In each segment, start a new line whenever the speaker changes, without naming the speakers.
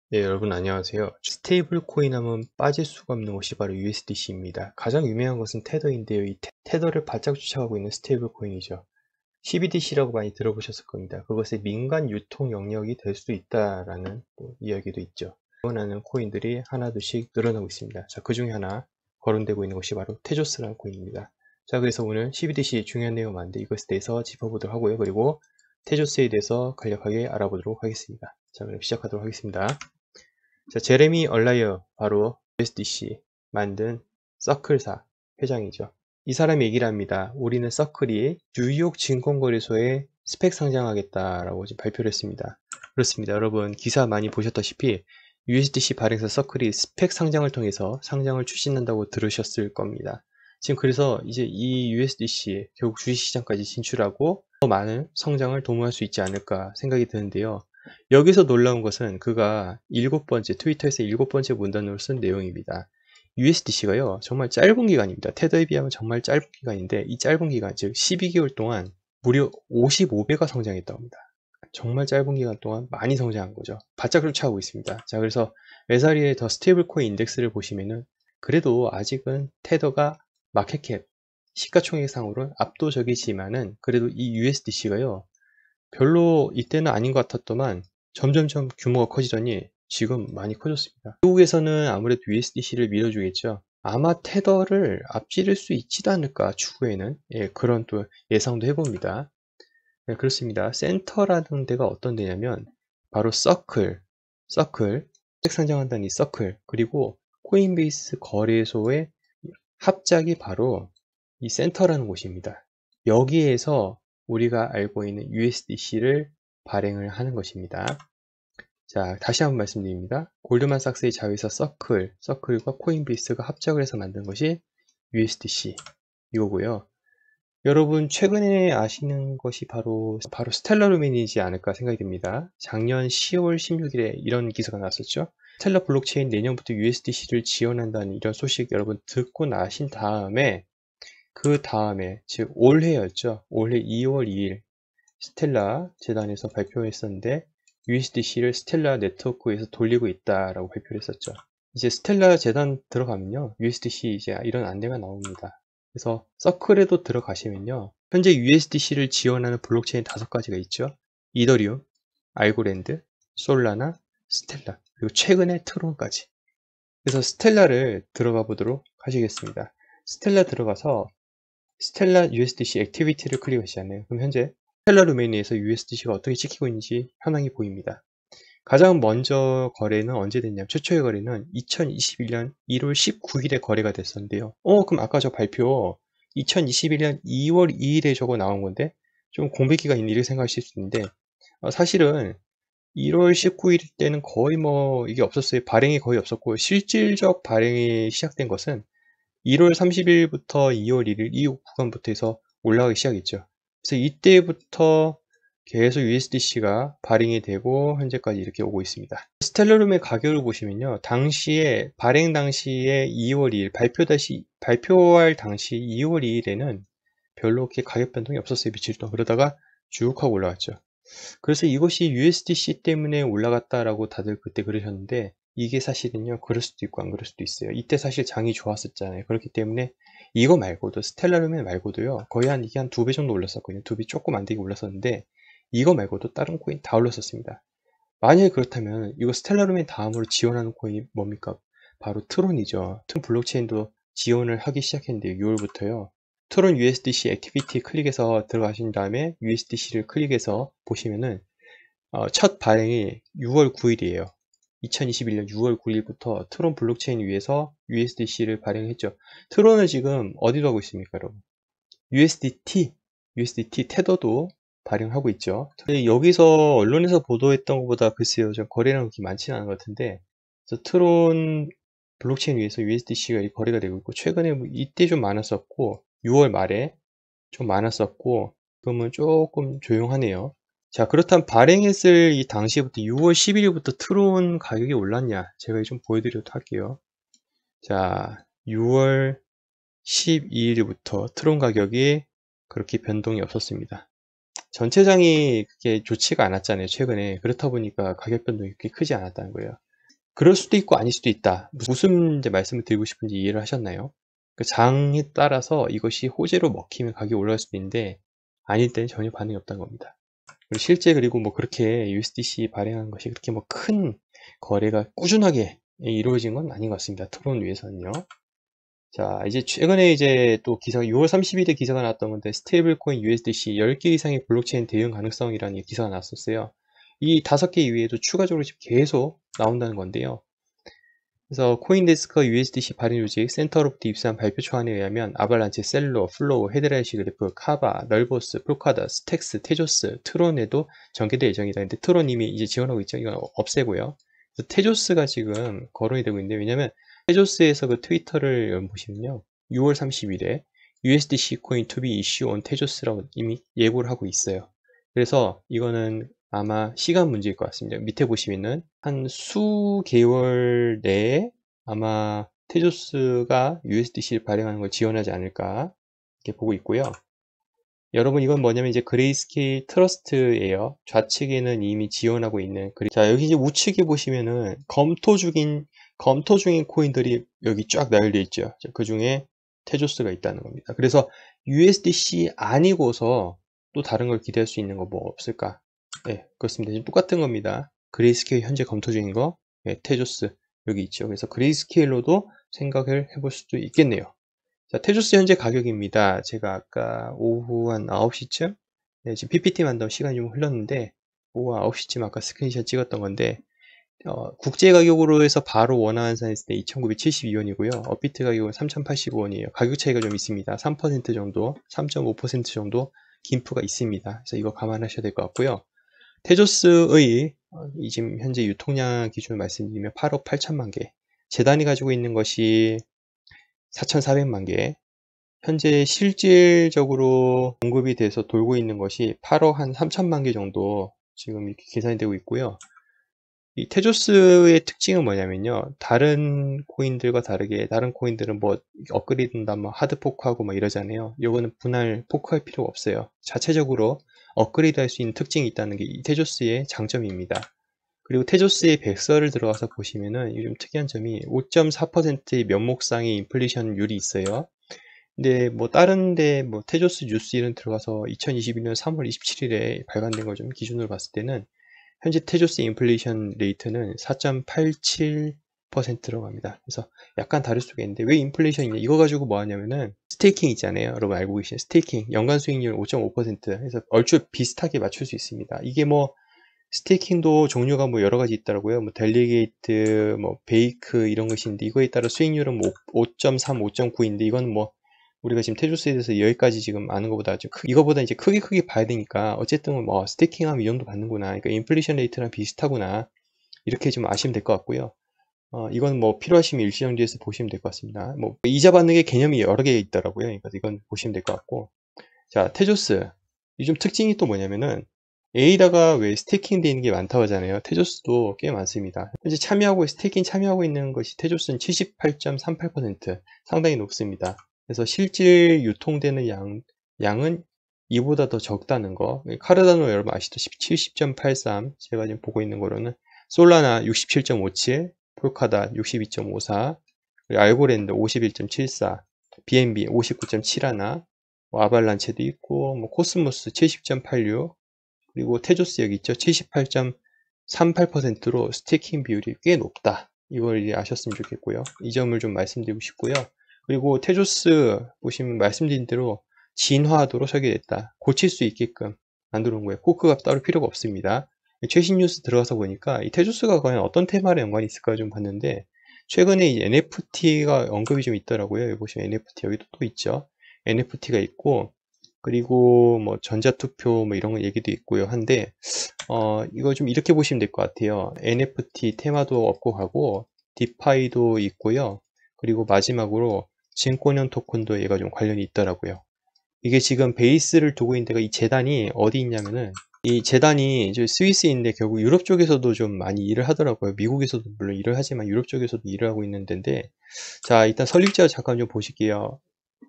네, 여러분 안녕하세요. 스테이블 코인 하면 빠질 수가 없는 것이 바로 USDC입니다. 가장 유명한 것은 테더인데요. 이 테더를 바짝 쫓아가고 있는 스테이블 코인이죠. CBDC라고 많이 들어보셨을 겁니다. 그것의 민간 유통 영역이 될 수도 있다라는 이야기도 있죠. 지원하는 코인들이 하나둘씩 늘어나고 있습니다. 자, 그 중에 하나 거론되고 있는 것이 바로 테조스라는 코인입니다. 자, 그래서 오늘 CBDC 중요한 내용 많은데 이것에 대해서 짚어보도록 하고요. 그리고 테조스에 대해서 간략하게 알아보도록 하겠습니다. 자, 그럼 시작하도록 하겠습니다. 자, 제레미 얼라이어, 바로 USDC 만든 서클사 회장이죠. 이 사람 얘기를 합니다. 우리는 서클이 뉴욕 증권거래소에 스펙 상장하겠다라고 지금 발표를 했습니다. 그렇습니다. 여러분 기사 많이 보셨다시피 USDC 발행사 서클이 스펙 상장을 통해서 상장을 추진한다고 들으셨을 겁니다. 지금 그래서 이제 이 USDC 결국 주식시장까지 진출하고 더 많은 성장을 도모할 수 있지 않을까 생각이 드는데요. 여기서 놀라운 것은 그가 트위터에서 7번째 문단으로 쓴 내용입니다. USDC가요, 정말 짧은 기간입니다. 테더에 비하면 정말 짧은 기간인데, 이 짧은 기간, 즉 12개월 동안 무려 55배가 성장했다고 합니다. 정말 짧은 기간 동안 많이 성장한 거죠. 바짝 쫓아가고 있습니다. 자, 그래서 메사리의 더 스테이블 코인 인덱스를 보시면은, 그래도 아직은 테더가 마켓캡, 시가총액상으로는 압도적이지만은, 그래도 이 USDC가요, 별로 이때는 아닌 것 같았더만 점점점 규모가 커지더니 지금 많이 커졌습니다. 미국에서는 아무래도 USDC를 밀어주겠죠. 아마 테더를 앞지를 수 있지도 않을까 추후에는. 예, 그런 또 예상도 해봅니다. 네, 그렇습니다. 센터라는 데가 어떤 데냐면 바로 서클 책 상장한다는 이 서클, 그리고 코인베이스 거래소의 합작이 바로 이 센터라는 곳입니다. 여기에서 우리가 알고 있는 USDC를 발행을 하는 것입니다. 자, 다시 한번 말씀드립니다. 골드만삭스의 자회사 서클과 코인베이스가 합작을 해서 만든 것이 USDC 이거고요. 여러분 최근에 아시는 것이 바로 스텔라 루멘이지 않을까 생각이 듭니다. 작년 10월 16일에 이런 기사가 나왔었죠. 스텔라 블록체인 내년부터 USDC를 지원한다는 이런 소식 여러분 듣고 나신 다음에 그 다음에 즉 올해였죠. 올해 2월 2일 스텔라 재단에서 발표했었는데 USDC를 스텔라 네트워크에서 돌리고 있다라고 발표를 했었죠. 이제 스텔라 재단 들어가면요, USDC 이제 이런 안내가 나옵니다. 그래서 서클에도 들어가시면요, 현재 USDC를 지원하는 블록체인 5가지가 있죠. 이더리움, 알고랜드, 솔라나, 스텔라, 그리고 최근에 트론까지. 그래서 스텔라를 들어가 보도록 하시겠습니다. 스텔라 들어가서 스텔라 USDC 액티비티를 클릭하시잖아요. 그럼 현재 스텔라 루메니에서 USDC가 어떻게 찍히고 있는지 현황이 보입니다. 가장 먼저 거래는 언제 됐냐면, 최초의 거래는 2021년 1월 19일에 거래가 됐었는데요. 그럼 아까 저 발표 2021년 2월 2일에 저거 나온 건데 좀 공백기가 있는 이렇게 생각하실 수 있는데, 사실은 1월 19일 때는 거의 이게 없었어요. 발행이 거의 없었고, 실질적 발행이 시작된 것은 1월 30일부터 2월 1일 이 구간부터 해서 올라가기 시작했죠. 그래서 이때부터 계속 USDC가 발행이 되고 현재까지 이렇게 오고 있습니다. 스텔라룸의 가격을 보시면요, 당시에 발행 당시에 2월 2일 발표할 당시 2월 2일에는 별로 그렇게 가격 변동이 없었어요. 며칠 동안. 그러다가 쭉 하고 올라왔죠. 그래서 이것이 USDC 때문에 올라갔다라고 다들 그때 그러셨는데, 이게 사실은요, 그럴 수도 있고 안 그럴 수도 있어요. 이때 사실 장이 좋았었잖아요. 그렇기 때문에 이거 말고도, 스텔라루멘 말고도요, 거의 이게 한 2배 정도 올랐었거든요. 2배 조금 안 되게 올랐었는데, 이거 말고도 다른 코인 다 올랐었습니다. 만약에 그렇다면 이거 스텔라루멘 다음으로 지원하는 코인이 뭡니까? 바로 트론이죠. 트론 블록체인도 지원을 하기 시작했는데 6월부터요. 트론 USDC 액티비티 클릭해서 들어가신 다음에 USDC를 클릭해서 보시면은 첫 발행이 6월 9일이에요. 2021년 6월 9일부터 트론 블록체인 위에서 USDC를 발행했죠. 트론은 지금 어디로 하고 있습니까, 여러분? USDT 테더도 발행하고 있죠. 여기서 언론에서 보도했던 것보다 글쎄요, 좀 거래량 그렇게 많지는 않은 것 같은데, 그래서 트론 블록체인 위에서 USDC가 거래가 되고 있고, 최근에 이때 좀 많았었고, 6월 말에 좀 많았었고, 지금은 조금 조용하네요. 자, 그렇다면 발행했을 이 당시부터 6월 10일부터 트론 가격이 올랐냐? 제가 좀 보여드리도록 할게요. 자, 6월 12일부터 트론 가격이 그렇게 변동이 없었습니다. 전체장이 그렇게 좋지가 않았잖아요, 최근에. 그렇다 보니까 가격 변동이 그렇게 크지 않았다는 거예요. 그럴 수도 있고 아닐 수도 있다. 무슨 이제 말씀을 드리고 싶은지 이해를 하셨나요? 그 장에 따라서 이것이 호재로 먹히면 가격이 올라갈 수도 있는데 아닐 때는 전혀 반응이 없다는 겁니다. 그리고 실제 그리고 뭐 그렇게 USDC 발행한 것이 그렇게 뭐 큰 거래가 꾸준하게 이루어진 건 아닌 것 같습니다. 토론 위에서는요. 자, 이제 최근에 이제 또 기사가 6월 30일에 기사가 나왔던 건데 스테이블 코인 USDC 10개 이상의 블록체인 대응 가능성이라는 기사가 나왔었어요. 이 5개 이외에도 추가적으로 지금 계속 나온다는 건데요. 그래서 코인데스크가 USDC 발행 조직 센터로부터 입수한 발표 초안에 의하면 아발란체, 셀러, 플로우, 헤드라이시 그래프, 카바, 널보스, 프로카다, 스택스, 테조스, 트론에도 전개될 예정이다. 근데 트론 이미 이제 지원하고 있죠. 이건 없애고요. 그래서 테조스가 지금 거론이 되고 있는데 왜냐면 테조스에서 그 트위터를 보시면요. 6월 30일에 USDC 코인 to be issue on 테조스라고 이미 예고를 하고 있어요. 그래서 이거는 아마 시간 문제일 것 같습니다. 밑에 보시면은 한 수 개월 내에 아마 테조스가 USDC를 발행하는 걸 지원하지 않을까 이렇게 보고 있고요. 여러분 이건 뭐냐면 이제 그레이스케일 트러스트예요. 좌측에는 이미 지원하고 있는 자 여기 이제 우측에 보시면은 검토 중인 코인들이 여기 쫙 나열되어 있죠. 그 중에 테조스가 있다는 겁니다. 그래서 USDC 아니고서 또 다른 걸 기대할 수 있는 거 뭐 없을까? 네, 그렇습니다. 지금 똑같은 겁니다. 그레이스케일 현재 검토 중인 거, 네, 테조스 여기 있죠. 그래서 그레이스케일로도 생각을 해볼 수도 있겠네요. 자, 테조스 현재 가격입니다. 제가 아까 오후 한 9시쯤, 네, 지금 PPT 만들 시간이 좀 흘렀는데, 오후 9시쯤 아까 스크린샷 찍었던 건데, 국제 가격으로 해서 바로 원화환산 했을 때 2,972원이고요. 업비트 가격은 3,085원이에요. 가격 차이가 좀 있습니다. 3% 정도, 3.5% 정도 김프가 있습니다. 그래서 이거 감안하셔야 될 것 같고요. 테조스의 지금 현재 유통량 기준을 말씀드리면 8억 8천만 개, 재단이 가지고 있는 것이 4,400만 개, 현재 실질적으로 공급이 돼서 돌고 있는 것이 8억 한 3천만 개 정도 지금 이렇게 계산이 되고 있고요. 이 테조스의 특징은 뭐냐면요. 다른 코인들과 다르게 다른 코인들은 뭐 업그레이드한다 뭐 하드 포크하고 뭐 이러잖아요. 요거는 분할 포크할 필요가 없어요. 자체적으로 업그레이드 할 수 있는 특징이 있다는 게 이 테조스의 장점입니다. 그리고 테조스의 백서를 들어가서 보시면은 요즘 특이한 점이 5.4%의 면목상의 인플레이션율이 있어요. 근데 뭐 다른데 뭐 테조스 뉴스 이런 들어가서 2021년 3월 27일에 발간된 걸 좀 기준으로 봤을 때는 현재 테조스 인플레이션 레이트는 4.87%라고 합니다. 그래서 약간 다를 수가 있는데 왜 인플레이션이냐 이거 가지고 뭐 하냐면은 스테이킹 있잖아요. 여러분 알고 계시는 스테이킹 연간 수익률 5.5% 해서 얼추 비슷하게 맞출 수 있습니다. 이게 뭐 스테이킹도 종류가 뭐 여러 가지 있더라고요. 뭐 델리게이트, 뭐 베이크 이런 것인데 이거에 따라 수익률은 뭐 5.3, 5.9인데 이건 뭐 우리가 지금 테조스에 대해서 여기까지 지금 아는 것보다 좀 이거보다 이제 크게 봐야 되니까 어쨌든 뭐 스테이킹하면 이 정도 받는구나. 그러니까 인플레이션 레이트랑 비슷하구나. 이렇게 좀 아시면 될 것 같고요. 이건 뭐 필요하시면 일시정지해서 보시면 될 것 같습니다. 뭐 이자 받는 게 개념이 여러 개 있더라고요. 그러니까 이건 보시면 될 것 같고. 자, 테조스. 요즘 특징이 또 뭐냐면은 A다가 왜 스테이킹 되어 있는 게 많다고 하잖아요. 테조스도 꽤 많습니다. 현재 스테이킹 참여하고 있는 것이 테조스는 78.38% 상당히 높습니다. 그래서 실질 유통되는 양은 이보다 더 적다는 거. 카르다노 여러분 아시다시피 70.83 제가 지금 보고 있는 거로는 솔라나 67.57 폴카다 62.54 알고랜드 51.74 BNB 59.71 뭐 아발란체도 있고 뭐 코스모스 70.86 그리고 테조스 여기 있죠. 78.38%로 스테이킹 비율이 꽤 높다. 이걸 이제 아셨으면 좋겠고요. 이 점을 좀 말씀드리고 싶고요. 그리고 테조스 보시면 말씀드린 대로 진화하도록 설계됐다. 고칠 수 있게끔 만들어 놓은 거예요. 포크가 따로 필요가 없습니다. 최신 뉴스 들어가서 보니까 이 테조스가 과연 어떤 테마랑 연관이 있을까 좀 봤는데 최근에 이 NFT가 언급이 좀 있더라고요. 여기 보시면 NFT 여기도 또 있죠. NFT가 있고 그리고 뭐 전자투표 뭐 이런 거 얘기도 있고요. 한데 이거 좀 이렇게 보시면 될 것 같아요. NFT 테마도 얻고 가고 디파이도 있고요. 그리고 마지막으로 증권형 토큰도 얘가 좀 관련이 있더라고요. 이게 지금 베이스를 두고 있는 데가 이 재단이 어디 있냐면은 이 재단이 이제 스위스에 있는데 결국 유럽 쪽에서도 좀 많이 일을 하더라고요. 미국에서도 물론 일을 하지만 유럽 쪽에서도 일을 하고 있는 데인데 자 일단 설립자 잠깐 좀 보실게요.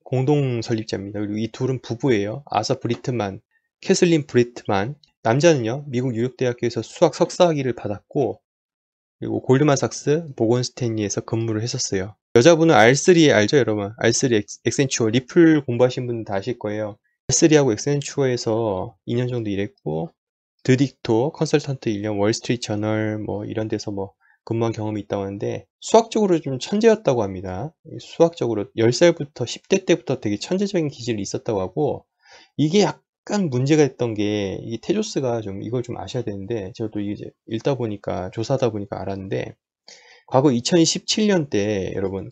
공동 설립자입니다. 그리고 이 둘은 부부예요. 아서 브리트만, 캐슬린 브리트만. 남자는요, 미국 뉴욕대학교에서 수학 석사학위를 받았고, 그리고 골드만삭스, 모건스탠리에서 근무를 했었어요. 여자분은 R3 알죠, 여러분? R3 엑센추어, 리플 공부하신 분은 다 아실 거예요. R3하고 엑센추어에서 2년 정도 일했고, 드딕토, 컨설턴트 1년, 월스트리트 저널 뭐 이런 데서 뭐 근무한 경험이 있다고 하는데, 수학적으로 좀 천재였다고 합니다. 수학적으로 10살부터 10대 때부터 되게 천재적인 기질이 있었다고 하고, 이게 약간 문제가 됐던 게, 이 테조스가 좀 이걸 좀 아셔야 되는데, 저도 이제 읽다 보니까, 조사하다 보니까 알았는데, 과거 2017년 때 여러분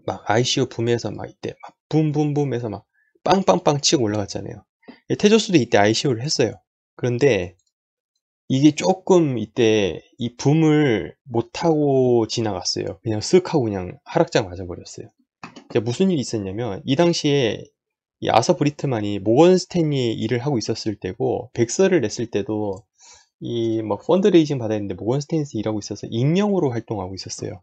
막 ICO 붐에서 막 이때 막 붐붐붐해서 막 빵빵빵 치고 올라갔잖아요. 테조스도 이때 ICO를 했어요. 그런데 이게 조금 이때 이 붐을 못하고 지나갔어요. 그냥 쓱 하고 그냥 하락장 맞아버렸어요. 무슨 일이 있었냐면 이 당시에 이 아서 브리트만이 모건 스탠리에 일을 하고 있었을 때고, 백서를 냈을 때도 이 뭐 펀드레이징 받아야 했는데 모건 스탠리에서 일하고 있어서 익명으로 활동하고 있었어요.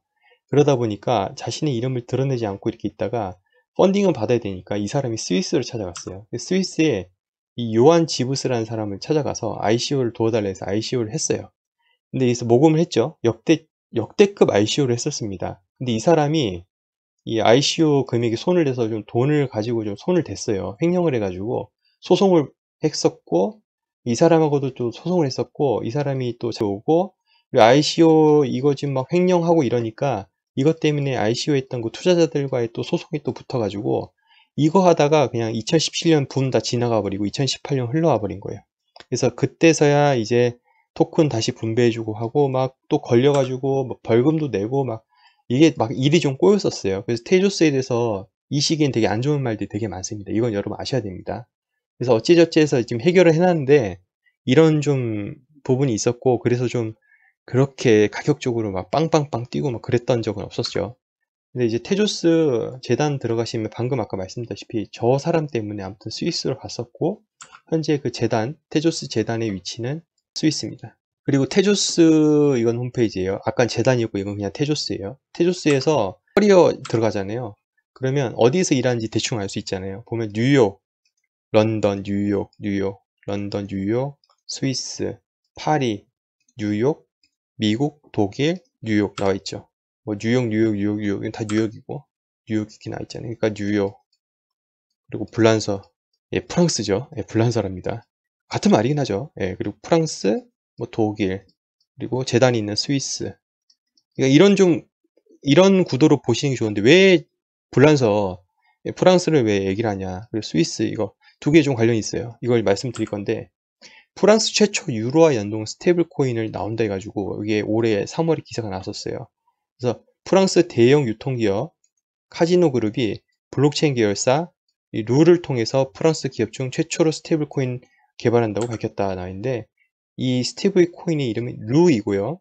그러다 보니까 자신의 이름을 드러내지 않고 이렇게 있다가 펀딩은 받아야 되니까 이 사람이 스위스를 찾아갔어요. 스위스에 이 요한 지부스라는 사람을 찾아가서 ICO를 도와달라 해서 ICO를 했어요. 근데 여기서 모금을 했죠. 역대급 ICO를 했었습니다. 근데 이 사람이 이 ICO 금액에 손을 대서 좀 돈을 가지고 좀 손을 댔어요. 횡령을 해가지고 소송을 했었고, 이 사람하고도 또 소송을 했었고, 이 사람이 또 오고, 그리고 ICO 이거 지금 막 횡령하고 이러니까 이것 때문에 ICO 했던 그 투자자들과의 또 소송이 또 붙어가지고, 이거 하다가 그냥 2017년 붐 다 지나가 버리고 2018년 흘러와 버린 거예요. 그래서 그때서야 이제 토큰 다시 분배해주고 하고 막 또 걸려가지고 뭐 벌금도 내고 막 이게 막 일이 좀 꼬였었어요. 그래서 테조스에 대해서 이 시기엔 되게 안 좋은 말들이 되게 많습니다. 이건 여러분 아셔야 됩니다. 그래서 어찌저찌 해서 지금 해결을 해놨는데 이런 좀 부분이 있었고, 그래서 좀 그렇게 가격적으로 막 빵빵빵 뛰고 막 그랬던 적은 없었죠. 근데 이제 테조스 재단 들어가시면 방금 아까 말씀드렸다시피 저 사람 때문에 아무튼 스위스로 갔었고, 현재 그 재단, 테조스 재단의 위치는 스위스입니다. 그리고 테조스 이건 홈페이지예요. 아까 재단이었고 이건 그냥 테조스예요. 테조스에서 커리어 들어가잖아요. 그러면 어디에서 일하는지 대충 알 수 있잖아요. 보면 뉴욕, 런던, 뉴욕, 런던, 뉴욕, 스위스, 파리, 뉴욕, 미국, 독일, 뉴욕 나와 있죠. 뭐 뉴욕, 다 뉴욕이고, 뉴욕 이렇게 나와 있잖아요. 그러니까 뉴욕, 그리고 불란서, 예, 프랑스죠. 예, 불란서랍니다. 같은 말이긴 하죠. 예, 그리고 프랑스, 뭐 독일, 그리고 재단이 있는 스위스. 그러니까 이런 구도로 보시는 게 좋은데, 왜 불란서, 예, 프랑스를 왜 얘기를 하냐. 그리고 스위스, 이거 두 개 좀 관련이 있어요. 이걸 말씀드릴 건데, 프랑스 최초 유로화 연동 스테이블 코인을 나온다 해가지고, 이게 올해 3월에 기사가 나왔었어요. 그래서 프랑스 대형 유통기업 카지노 그룹이 블록체인 계열사 이 룰을 통해서 프랑스 기업 중 최초로 스테이블 코인 개발한다고 밝혔다 나왔는데, 이 스테이블 코인의 이름이 루이고요.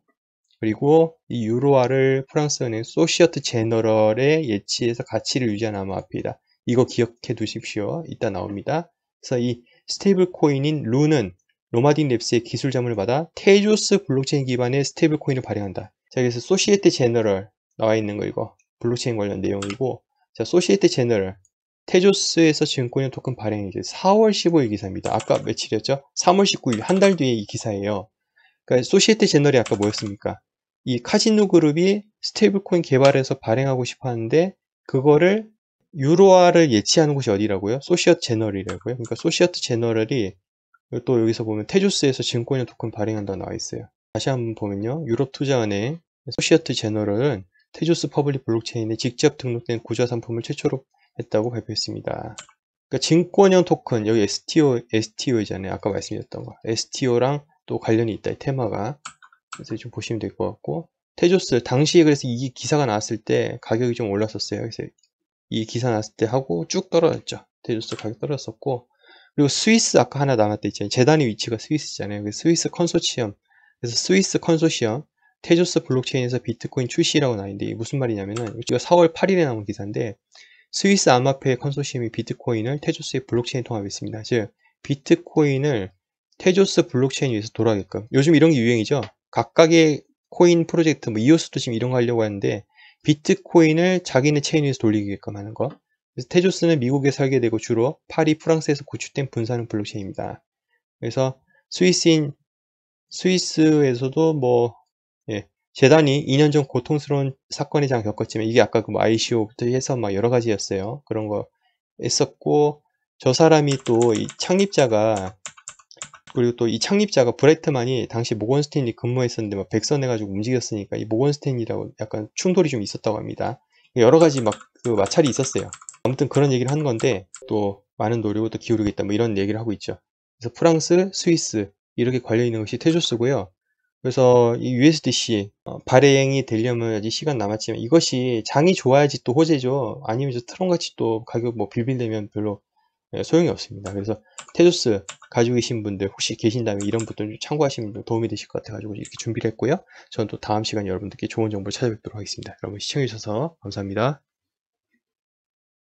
그리고 이 유로화를 프랑스 은행 소시어트 제너럴에 예치해서 가치를 유지한 암호화폐이다. 이거 기억해 두십시오. 이따 나옵니다. 그래서 이 스테이블 코인인 루는 로마딘 랩스의 기술 자문을 받아 테조스 블록체인 기반의 스테이블 코인을 발행한다. 자, 그래서 소시에테 제너럴 나와 있는 거 이거 블록체인 관련 내용이고, 자, 소시에테 제너럴 테조스에서 증권형 토큰 발행이 이제 4월 15일 기사입니다. 아까 며칠이었죠? 3월 19일 한 달 뒤에 이 기사예요. 그러니까 소시에테 제너럴이 아까 뭐였습니까? 이 카지노 그룹이 스테이블코인 개발해서 발행하고 싶어 하는데 그거를 유로화를 예치하는 곳이 어디라고요? 소시어트 제너럴이라고요. 그러니까 소시어트 제너럴이 또 여기서 보면 테조스에서 증권형 토큰 발행한다고 나와 있어요. 다시 한번 보면요. 유럽 투자은행 소시어트 제너럴은 테조스 퍼블릭 블록체인에 직접 등록된 구조 상품을 최초로 했다고 발표했습니다. 그러니까 증권형 토큰, 여기 STO이잖아요. 아까 말씀드렸던 거. STO랑 또 관련이 있다. 이 테마가. 그래서 좀 보시면 될 것 같고, 테조스 당시에 그래서 이 기사가 나왔을 때 가격이 좀 올랐었어요. 그래서 이 기사 나왔을 때 하고 쭉 떨어졌죠. 테조스 가격 떨어졌었고, 그리고 스위스 아까 하나 남았다 있잖아요. 재단의 위치가 스위스잖아요. 그래서 스위스 컨소시엄, 그래서 스위스 컨소시엄 테조스 블록체인에서 비트코인 출시라고 나왔는데 이게 무슨 말이냐면은, 이거 4월 8일에 나온 기사인데, 스위스 암호화폐 컨소시엄이 비트코인을 테조스의 블록체인 통합했습니다. 즉 비트코인을 테조스 블록체인 위에서 돌아가게끔, 요즘 이런 게 유행이죠. 각각의 코인 프로젝트, 뭐 이오스도 지금 이런 거 하려고 하는데 비트코인을 자기네 체인 위에서 돌리게끔 하는 거. 그래서 테조스는 미국에 설계되고 주로 파리, 프랑스에서 구축된 분산형 블록체인입니다. 그래서 스위스에서도 뭐 재단이 2년 전 고통스러운 사건의 장 겪었지만 이게 아까 그 뭐 ICO부터 해서 막 여러 가지였어요. 그런 거 했었고 저 사람이 또 이 창립자가 그리고 또 이 창립자가 브라이트만이 당시 모건 스탠리 근무했었는데 막 백선해가지고 움직였으니까 이 모건 스탠리라고 약간 충돌이 좀 있었다고 합니다. 여러 가지 막 그 마찰이 있었어요. 아무튼 그런 얘기를 한 건데 또 많은 노력을 또 기울이겠다 뭐 이런 얘기를 하고 있죠. 그래서 프랑스, 스위스 이렇게 관련 있는 것이 테조스고요. 그래서 이 USDC 발행이 되려면 아직 시간 남았지만 이것이 장이 좋아야지 또 호재죠. 아니면 저 트론같이 또 가격 뭐 빌빌대면 별로 소용이 없습니다. 그래서 테조스 가지고 계신 분들 혹시 계신다면 이런 분들 참고하시면 도움이 되실 것 같아가지고 이렇게 준비를 했고요. 저는 또 다음 시간에 여러분들께 좋은 정보를 찾아뵙도록 하겠습니다. 여러분 시청해주셔서 감사합니다.